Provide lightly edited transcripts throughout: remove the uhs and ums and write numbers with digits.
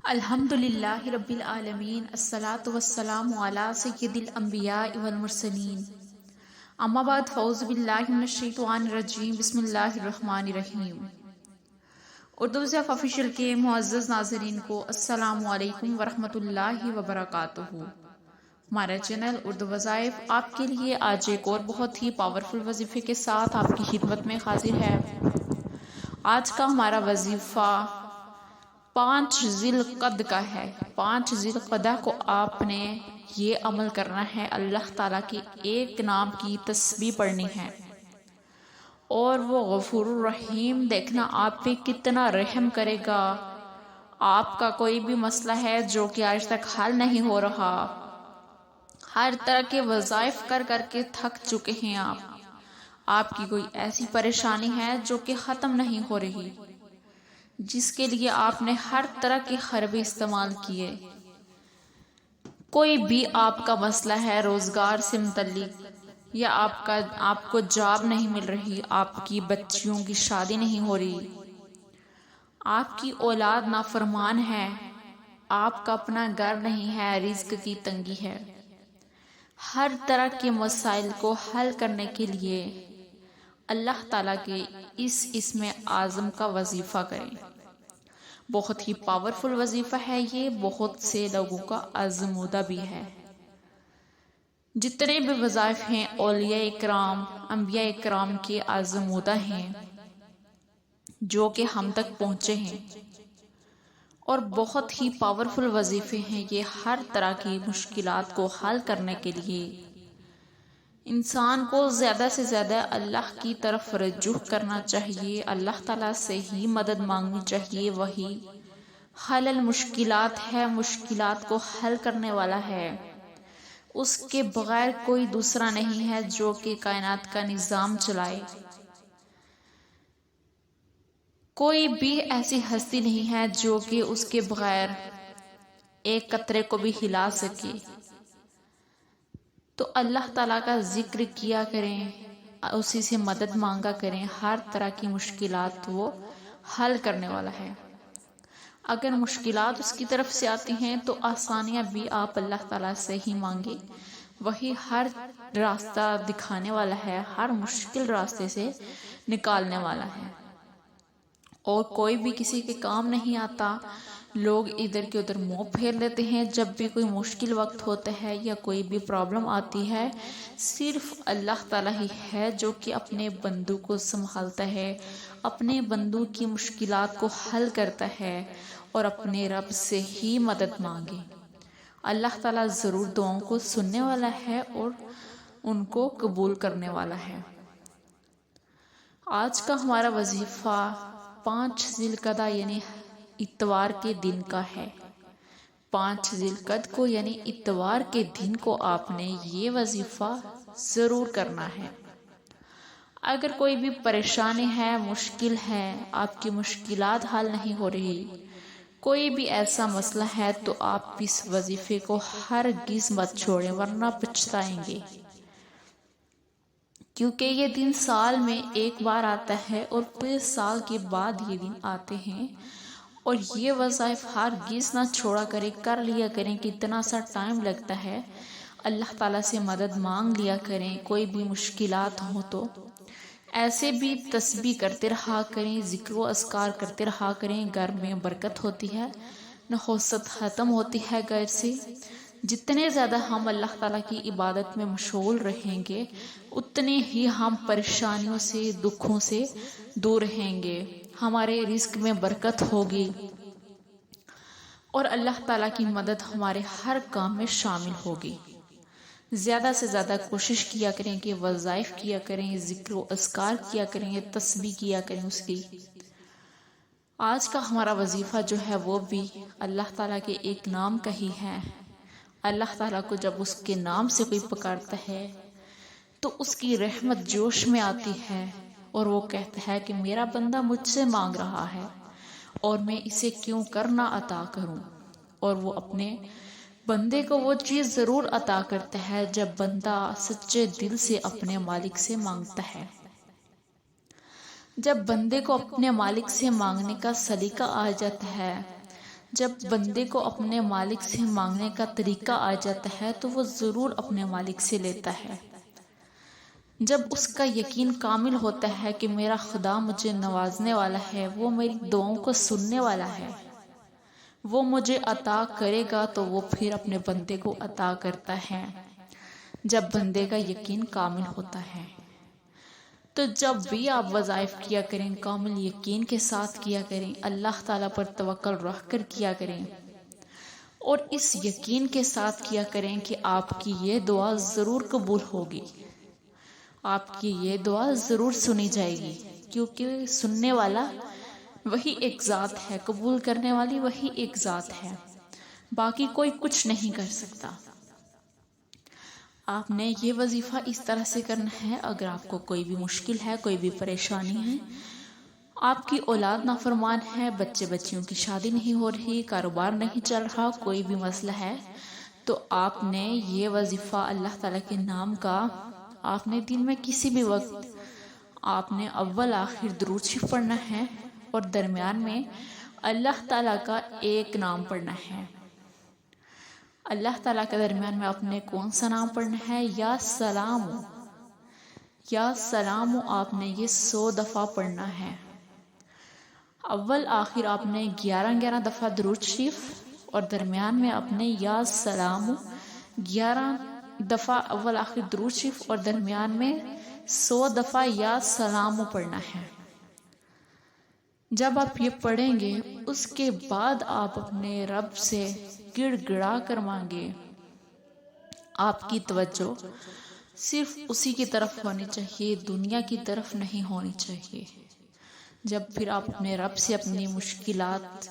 الحمد للہ رب العالمین، الصلاۃ والسلام علی سید الانبیاء والمرسلین، اما بعد، فاعوذ باللہ من الشیطان الرجیم، بسم اللہ الرحمن الرحیم۔ اردو زیف آفیشیل کے معزز ناظرین کو السلام علیکم ورحمۃ اللہ وبرکاتہ۔ ہمارا چینل اردو وظائف آپ کے لیے آج ایک اور بہت ہی پاورفل وظیفے کے ساتھ آپ کی خدمت میں حاضر ہے۔ آج کا ہمارا وظیفہ 5 ذی القعدہ کا ہے۔ 5 ذی القعدہ کو آپ نے یہ عمل کرنا ہے، اللہ تعالیٰ کے ایک نام کی تسبیح پڑھنی ہے، اور وہ غفور الرحیم دیکھنا آپ پہ کتنا رحم کرے گا۔ آپ کا کوئی بھی مسئلہ ہے جو کہ آج تک حل نہیں ہو رہا، ہر طرح کے وظائف کر کر کے تھک چکے ہیں آپ کی کوئی ایسی پریشانی ہے جو کہ ختم نہیں ہو رہی، جس کے لیے آپ نے ہر طرح کے حربے استعمال کیے۔ کوئی بھی آپ کا مسئلہ ہے روزگار سے متعلق، یا آپ کو جاب نہیں مل رہی، آپ کی بچیوں کی شادی نہیں ہو رہی، آپ کی اولاد نافرمان ہے، آپ کا اپنا گھر نہیں ہے، رزق کی تنگی ہے، ہر طرح کے مسائل کو حل کرنے کے لیے اللہ تعالیٰ کے اس اسم اعظم کا وظیفہ کریں۔ بہت ہی پاورفل وظیفہ ہے یہ، بہت سے لوگوں کا آزمودہ بھی ہے۔ جتنے بھی وظائف ہیں اولیاء اکرام، انبیاء اکرام کے آزمودہ ہیں، جو کہ ہم تک پہنچے ہیں، اور بہت ہی پاورفل وظیفے ہیں یہ۔ ہر طرح کی مشکلات کو حل کرنے کے لیے انسان کو زیادہ سے زیادہ اللہ کی طرف رجوع کرنا چاہیے، اللہ تعالیٰ سے ہی مدد مانگنی چاہیے۔ وہی حل المشکلات ہے، مشکلات کو حل کرنے والا ہے، اس کے بغیر کوئی دوسرا نہیں ہے جو کہ کائنات کا نظام چلائے۔ کوئی بھی ایسی ہستی نہیں ہے جو کہ اس کے بغیر ایک قطرے کو بھی ہلا سکے۔ تو اللہ تعالیٰ کا ذکر کیا کریں، اسی سے مدد مانگا کریں، ہر طرح کی مشکلات وہ حل کرنے والا ہے۔ اگر مشکلات اس کی طرف سے آتی ہیں تو آسانیاں بھی آپ اللہ تعالیٰ سے ہی مانگیں، وہی ہر راستہ دکھانے والا ہے، ہر مشکل راستے سے نکالنے والا ہے، اور کوئی بھی کسی کے کام نہیں آتا۔ لوگ ادھر کے ادھر منہ پھیر لیتے ہیں جب بھی کوئی مشکل وقت ہوتا ہے یا کوئی بھی پرابلم آتی ہے۔ صرف اللہ تعالیٰ ہی ہے جو کہ اپنے بندوں کو سنبھالتا ہے، اپنے بندوں کی مشکلات کو حل کرتا ہے، اور اپنے رب سے ہی مدد مانگے۔ اللہ تعالیٰ ضرور دعاؤں کو سننے والا ہے اور ان کو قبول کرنے والا ہے۔ آج کا ہمارا وظیفہ 5 ذی القعدہ یعنی اتوار کے دن کا ہے۔ 5 ذی القعدہ کو یعنی اتوار کے دن کو آپ نے یہ وظیفہ ضرور کرنا ہے۔ اگر کوئی بھی پریشانی ہے، مشکل ہے، آپ کی مشکلات حل نہیں ہو رہی، کوئی بھی ایسا مسئلہ ہے، تو آپ اس وظیفے کو ہرگز مت چھوڑیں، ورنہ پچھتائیں گے، کیونکہ یہ دن سال میں ایک بار آتا ہے، اور پھر سال کے بعد یہ دن آتے ہیں۔ اور یہ وظائف ہرگز نہ چھوڑا کریں، کر لیا کریں، کتنا سا ٹائم لگتا ہے، اللہ تعالیٰ سے مدد مانگ لیا کریں۔ کوئی بھی مشکلات ہوں تو ایسے بھی تسبیح کرتے رہا کریں، ذکر و اذکار کرتے رہا کریں، گھر میں برکت ہوتی ہے، نحوست ختم ہوتی ہے گھر سے۔ جتنے زیادہ ہم اللہ تعالیٰ کی عبادت میں مشغول رہیں گے، اتنے ہی ہم پریشانیوں سے، دکھوں سے دور رہیں گے، ہمارے رزق میں برکت ہوگی، اور اللہ تعالیٰ کی مدد ہمارے ہر کام میں شامل ہوگی۔ زیادہ سے زیادہ کوشش کیا کریں کہ وظائف کیا کریں، ذکر و اذکار کیا کریں، تسبیح کیا کریں اس کی۔ آج کا ہمارا وظیفہ جو ہے وہ بھی اللہ تعالیٰ کے ایک نام کا ہی ہے۔ اللہ تعالیٰ کو جب اس کے نام سے کوئی پکارتا ہے تو اس کی رحمت جوش میں آتی ہے، اور وہ کہتا ہے کہ میرا بندہ مجھ سے مانگ رہا ہے اور میں اسے کیوں کرنا عطا کروں۔ اور وہ اپنے بندے کو وہ چیز ضرور عطا کرتا ہے جب بندہ سچے دل سے اپنے مالک سے مانگتا ہے۔ جب بندے کو اپنے مالک سے مانگنے کا سلیقہ آ جاتا ہے جب بندے کو اپنے مالک سے مانگنے کا طریقہ آ جاتا ہے تو وہ ضرور اپنے مالک سے لیتا ہے۔ جب اس کا یقین کامل ہوتا ہے کہ میرا خدا مجھے نوازنے والا ہے، وہ میری دعاؤں کو سننے والا ہے، وہ مجھے عطا کرے گا، تو وہ پھر اپنے بندے کو عطا کرتا ہے جب بندے کا یقین کامل ہوتا ہے۔ تو جب بھی آپ وظائف کیا کریں کامل یقین کے ساتھ کیا کریں، اللہ تعالیٰ پر توکل رکھ کر کیا کریں، اور اس یقین کے ساتھ کیا کریں کہ آپ کی یہ دعا ضرور قبول ہوگی، آپ کی یہ دعا ضرور سنی جائے گی، کیونکہ سننے والا وہی ایک ذات ہے، قبول کرنے والی وہی ایک ذات ہے، باقی کوئی کچھ نہیں کر سکتا۔ آپ نے یہ وظیفہ اس طرح سے کرنا ہے۔ اگر آپ کو کوئی بھی مشکل ہے، کوئی بھی پریشانی ہے، آپ کی اولاد نافرمان ہے، بچے بچیوں کی شادی نہیں ہو رہی، کاروبار نہیں چل رہا، کوئی بھی مسئلہ ہے، تو آپ نے یہ وظیفہ اللہ تعالیٰ کے نام کا آپ نے دن میں کسی بھی وقت آپ نے اول آخر درود شریف پڑھنا ہے، اور درمیان میں اللہ تعالیٰ کا ایک نام پڑھنا ہے۔ اللہ تعالیٰ کے درمیان میں آپ نے کون سا نام پڑھنا ہے؟ یا سلام، یا سلام، آپ نے یہ 100 دفعہ پڑھنا ہے۔ اول آخر آپ نے 11 دفعہ درود شریف، اور درمیان میں آپ نے یا سلام 11 دفعہ اول آخر درود شریف، اور درمیان میں 100 دفعہ یا سلام پڑھنا ہے۔ جب آپ یہ پڑھیں گے، اس کے بعد آپ اپنے رب سے گڑ گڑا کر مانگے۔ آپ کی توجہ صرف اسی کی طرف ہونی چاہیے، دنیا کی طرف نہیں ہونی چاہیے۔ جب پھر آپ اپنے رب سے اپنی مشکلات،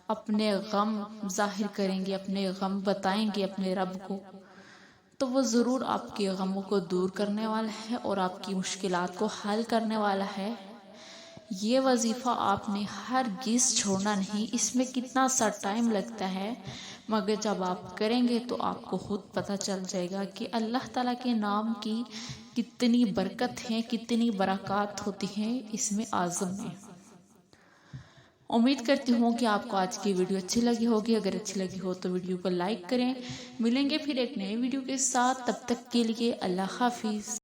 اپنے غم ظاہر کریں گے، اپنے غم بتائیں گے اپنے رب کو، تو وہ ضرور آپ کے غموں کو دور کرنے والا ہے اور آپ کی مشکلات کو حل کرنے والا ہے۔ یہ وظیفہ آپ نے ہرگز چھوڑنا نہیں۔ اس میں کتنا سا ٹائم لگتا ہے، مگر جب آپ کریں گے تو آپ کو خود پتہ چل جائے گا کہ اللہ تعالیٰ کے نام کی کتنی برکت ہے، کتنی برکات ہوتی ہیں اس میں اعظم میں۔ امید کرتی ہوں کہ آپ کو آج کی ویڈیو اچھی لگی ہوگی۔ اگر اچھی لگی ہو تو ویڈیو کو لائک کریں۔ ملیں گے پھر ایک نئے ویڈیو کے ساتھ، تب تک کے لیے اللہ حافظ۔